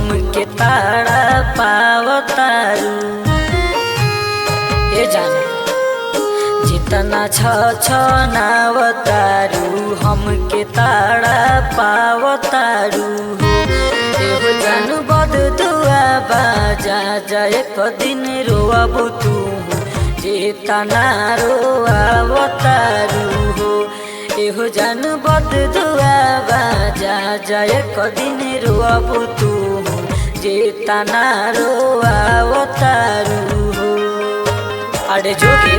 हमके ताड़ा पावतारू। ए जाने जितना छछनावतारू हमके ताड़ा पावतारू। एहो जानू बद दुआ बाजा जाए कदिन रोअबू तू जेतना रोअवतारू हो। एहो जानू बद दुआ बाजा जाए कदिन रोअबू तू जेतना रोअवतारू हो। अरे जोगे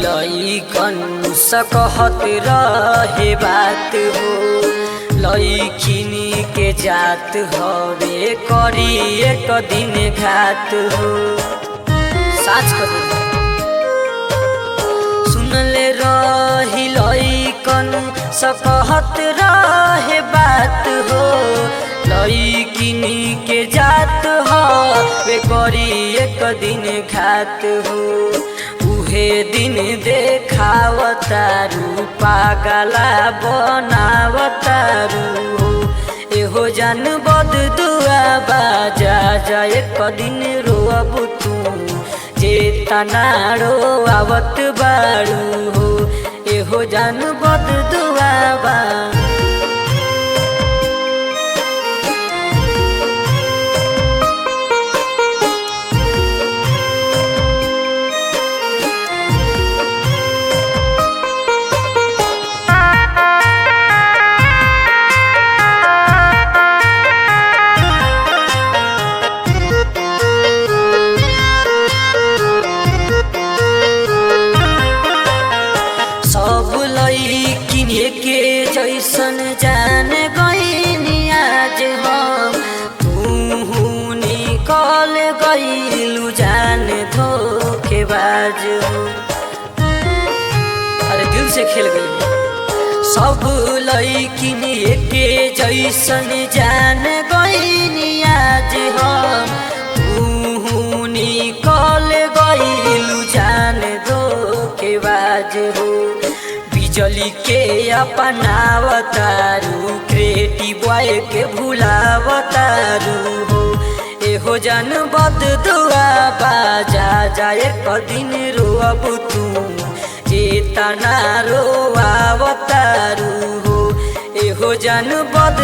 लइकन सकहत रहे बात हो। लइकिनी के जात हवे करी एक दिन घात हो। साच कर सुनले रही लइकन सकहत रहे बात हो। लइकिनी के जात हवे करी एक दिन घात हो। उहे दिन देखावतारू पागला बनावतारू हो। एहो जान बद दुआ बाजा जाए कदिन रोअबू तू जेतना रोआवत बारू हो। एहो जान बद दुआ बा के जैसन जान गईनी आज हम तू निकल गईलू जान धोखेबाज हो। अरे दिल से खेल गई सब लइकिन के जैसन जान गईनी आज हम तू निकल गईलू जान धोखेबाज हो। बिजली के अपनावतारू क्रिएटिव बॉय के भुलावतारू हो। एहो जान बद दुआ बाजा जाए कदिन रोअबू तू जेतना रोआवतारू हो। एहो जान बद